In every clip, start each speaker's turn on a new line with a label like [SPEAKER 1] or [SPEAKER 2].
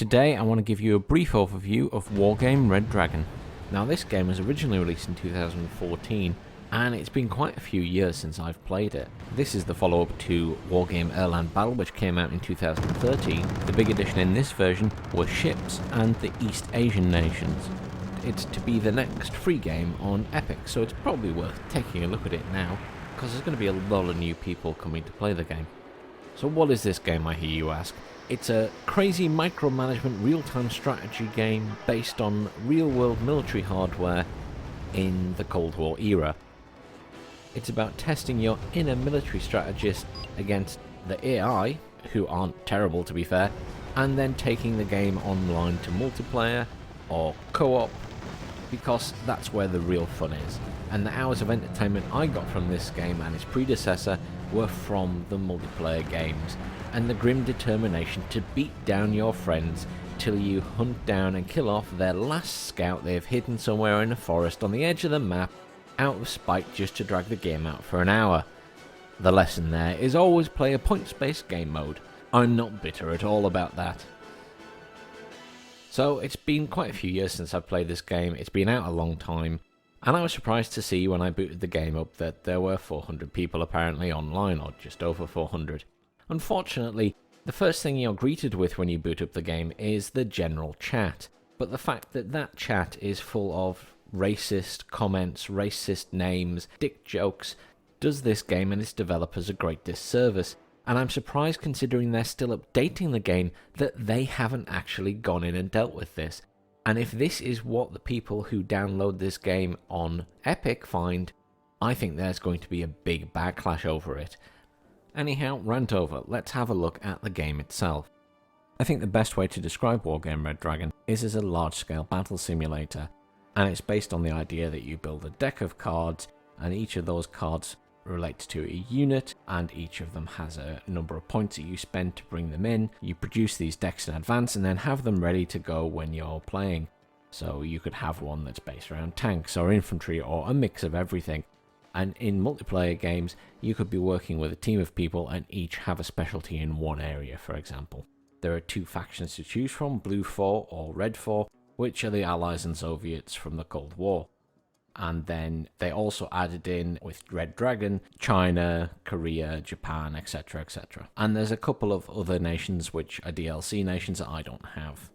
[SPEAKER 1] Today I want to give you a brief overview of Wargame Red Dragon. Now this game was originally released in 2014 and it's been quite a few years since I've played it. This is the follow-up to Wargame Erland Battle, which came out in 2013. The big addition in this version were ships and the East Asian nations. It's to be the next free game on Epic, so it's probably worth taking a look at it now, because there's going to be a lot of new people coming to play the game. So what is this game, I hear you ask? It's a crazy micromanagement real-time strategy game based on real-world military hardware in the Cold War era. It's about testing your inner military strategist against the AI, who aren't terrible to be fair, and then taking the game online to multiplayer or co-op, because that's where the real fun is. And the hours of entertainment I got from this game and its predecessor were from the multiplayer games, and the grim determination to beat down your friends till you hunt down and kill off their last scout they've hidden somewhere in a forest on the edge of the map, out of spite just to drag the game out for an hour. The lesson there is always play a points-based game mode. I'm not bitter at all about that. So it's been quite a few years since I've played this game. It's been out a long time, and I was surprised to see when I booted the game up that there were 400 people apparently online, or just over 400. Unfortunately, the first thing you're greeted with when you boot up the game is the general chat, but the fact that that chat is full of racist comments, racist names, dick jokes, does this game and its developers a great disservice, and I'm surprised, considering they're still updating the game, that they haven't actually gone in and dealt with this. And if this is what the people who download this game on Epic find, I think there's going to be a big backlash over it. Anyhow, rant over, let's have a look at the game itself. I think the best way to describe Wargame Red Dragon is as a large-scale battle simulator, and it's based on the idea that you build a deck of cards, and each of those cards relates to a unit, and each of them has a number of points that you spend to bring them in. You produce these decks in advance and then have them ready to go when you're playing. So you could have one that's based around tanks or infantry or a mix of everything. And in multiplayer games, you could be working with a team of people and each have a specialty in one area, for example. There are two factions to choose from, Blue 4 or Red 4, which are the Allies and Soviets from the Cold War. And then they also added in, with Red Dragon, China, Korea, Japan, etc, etc. And there's a couple of other nations which are DLC nations that I don't have.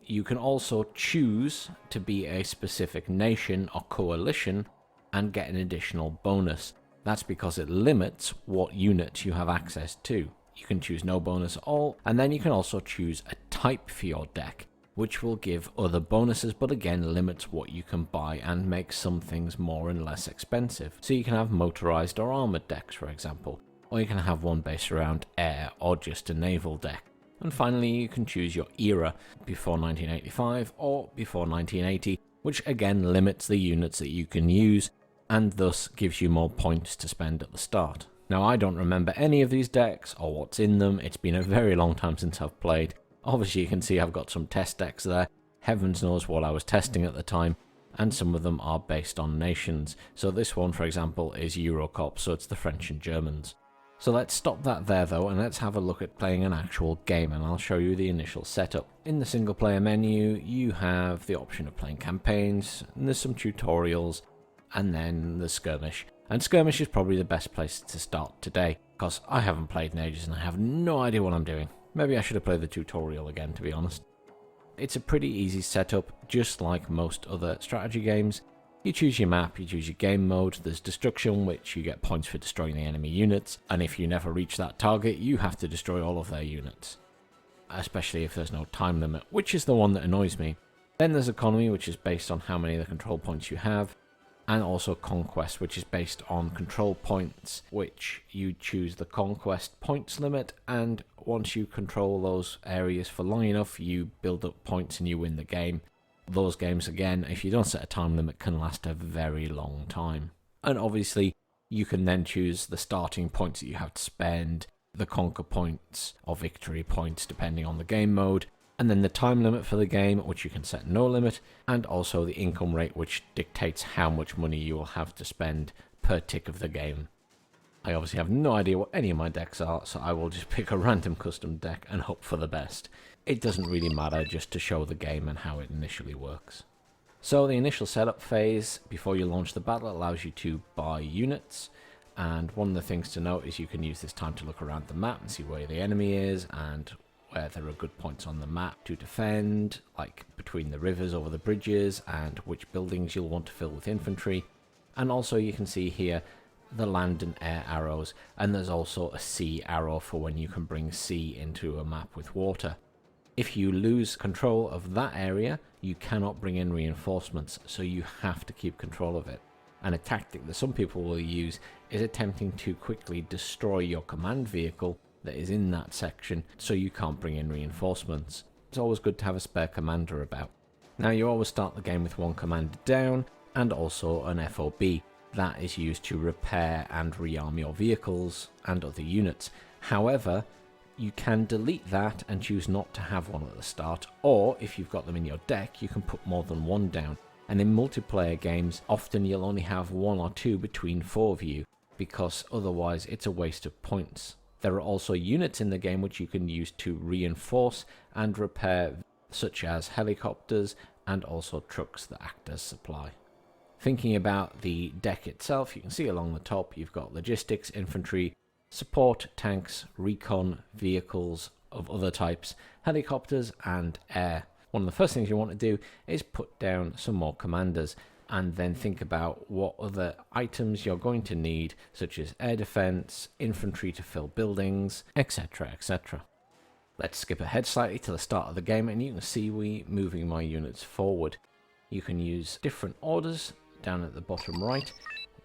[SPEAKER 1] You can also choose to be a specific nation or coalition and get an additional bonus. That's because it limits what units you have access to. You can choose no bonus at all, and then you can also choose a type for your deck, which will give other bonuses, but again limits what you can buy and makes some things more and less expensive. So you can have motorized or armored decks, for example, or you can have one based around air or just a naval deck. And finally, you can choose your era, before 1985 or before 1980, which again limits the units that you can use and thus gives you more points to spend at the start. Now, I don't remember any of these decks or what's in them. It's been a very long time since I've played. Obviously you can see I've got some test decks there. Heavens knows what I was testing at the time, and some of them are based on nations. So this one, for example, is Eurocop, so it's the French and Germans. So let's stop that there though, and let's have a look at playing an actual game, and I'll show you the initial setup. In the single player menu, you have the option of playing campaigns, and there's some tutorials, and then the skirmish. And skirmish is probably the best place to start today, because I haven't played in ages and I have no idea what I'm doing. Maybe I should have played the tutorial again, to be honest. It's a pretty easy setup, just like most other strategy games. You choose your map, you choose your game mode, there's destruction, which you get points for destroying the enemy units, and if you never reach that target, you have to destroy all of their units. Especially if there's no time limit, which is the one that annoys me. Then there's economy, which is based on how many of the control points you have, and also conquest, which is based on control points, which you choose the conquest points limit, and once you control those areas for long enough, you build up points and you win the game. Those games, again, if you don't set a time limit, can last a very long time. And obviously, you can then choose the starting points that you have to spend, the conquer points or victory points, depending on the game mode, and then the time limit for the game, which you can set no limit, and also the income rate, which dictates how much money you will have to spend per tick of the game. I obviously have no idea what any of my decks are, so I will just pick a random custom deck and hope for the best. it doesn't really matter, just to show the game and how it initially works. So the initial setup phase before you launch the battle allows you to buy units, and one of the things to note is you can use this time to look around the map and see where the enemy is and where there are good points on the map to defend, like between the rivers over the bridges, and which buildings you'll want to fill with infantry. And also you can see here the land and air arrows, and there's also a sea arrow for when you can bring sea into a map with water. If you lose control of that area, you cannot bring in reinforcements, so you have to keep control of it. And a tactic that some people will use is attempting to quickly destroy your command vehicle that is in that section so you can't bring in reinforcements. It's always good to have a spare commander about. Now you always start the game with one commander down and also an FOB. That is used to repair and rearm your vehicles and other units. However, you can delete that and choose not to have one at the start, or if you've got them in your deck, you can put more than one down. And in multiplayer games, often you'll only have one or two between four of you, because otherwise it's a waste of points. There are also units in the game which you can use to reinforce and repair, such as helicopters and also trucks that act as supply. Thinking about the deck itself, you can see along the top you've got logistics, infantry, support, tanks, recon, vehicles of other types, helicopters and air. One of the first things you want to do is put down some more commanders and then think about what other items you're going to need, such as air defense, infantry to fill buildings, etc, etc. Let's skip ahead slightly to the start of the game, and you can see me moving my units forward. You can use different orders down at the bottom right.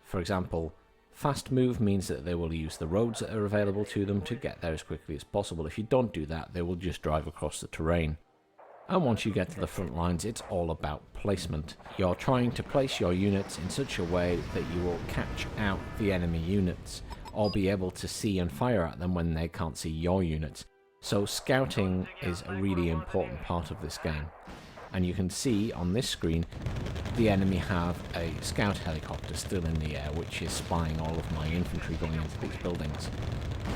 [SPEAKER 1] For example, fast move means that they will use the roads that are available to them to get there as quickly as possible. If you don't do that, they will just drive across the terrain. And once you get to the front lines, it's all about placement. You're trying to place your units in such a way that you will catch out the enemy units, or be able to see and fire at them when they can't see your units. So scouting is a really important part of this game. And you can see on this screen, the enemy have a scout helicopter still in the air, which is spying all of my infantry going into these buildings.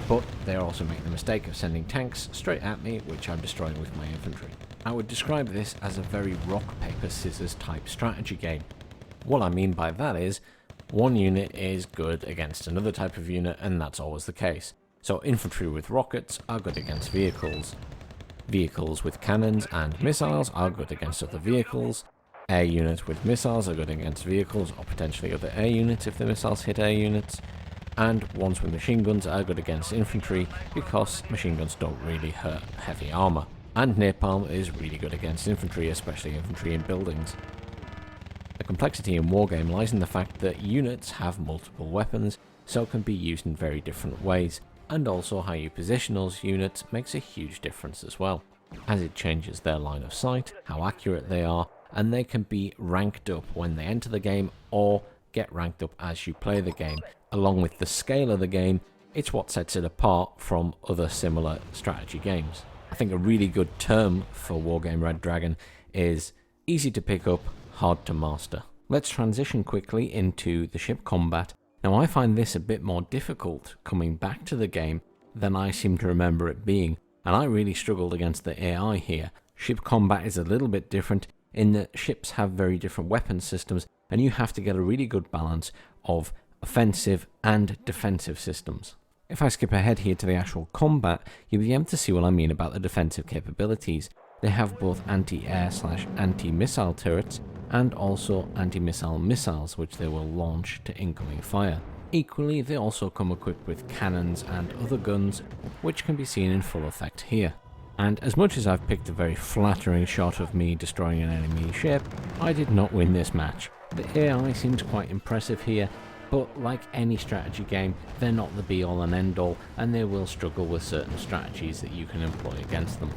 [SPEAKER 1] But they're also making the mistake of sending tanks straight at me, which I'm destroying with my infantry. I would describe this as a very rock, paper, scissors type strategy game. What I mean by that is, one unit is good against another type of unit, and that's always the case. So infantry with rockets are good against vehicles. Vehicles with cannons and missiles are good against other vehicles. Air units with missiles are good against vehicles or potentially other air units if the missiles hit air units. And ones with machine guns are good against infantry because machine guns don't really hurt heavy armor. And napalm is really good against infantry, especially infantry in buildings. The complexity in Wargame lies in the fact that units have multiple weapons, so can be used in very different ways, and also how you position those units makes a huge difference as well, as it changes their line of sight, how accurate they are, and they can be ranked up when they enter the game or get ranked up as you play the game. Along with the scale of the game, it's what sets it apart from other similar strategy games. I think a really good term for Wargame Red Dragon is easy to pick up, hard to master. Let's transition quickly into the ship combat. Now I find this a bit more difficult coming back to the game than I seem to remember it being, and I really struggled against the AI here. Ship combat is a little bit different in that ships have very different weapon systems, and you have to get a really good balance of offensive and defensive systems. If I skip ahead here to the actual combat, you'll be able to see what I mean about the defensive capabilities. They have both anti-air / anti-missile turrets, and also anti-missile missiles, which they will launch to incoming fire. Equally, they also come equipped with cannons and other guns, which can be seen in full effect here. And as much as I've picked a very flattering shot of me destroying an enemy ship, I did not win this match. The AI seems quite impressive here, but like any strategy game, they're not the be-all and end-all, and they will struggle with certain strategies that you can employ against them.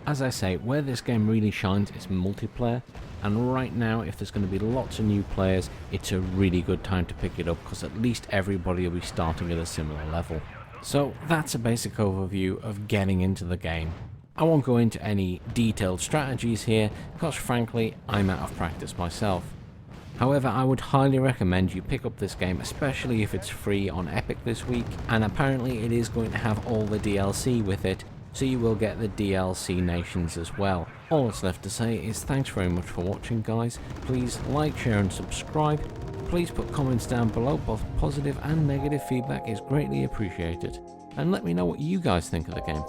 [SPEAKER 1] As I say, where this game really shines is multiplayer, and right now, if there's going to be lots of new players, it's a really good time to pick it up, because at least everybody will be starting at a similar level. So that's a basic overview of getting into the game. I won't go into any detailed strategies here, because frankly, I'm out of practice myself. However, I would highly recommend you pick up this game, especially if it's free on Epic this week, and apparently it is going to have all the DLC with it, so you will get the DLC nations as well. All that's left to say is thanks very much for watching, guys. Please like, share and subscribe. Please put comments down below, both positive and negative feedback is greatly appreciated. And let me know what you guys think of the game.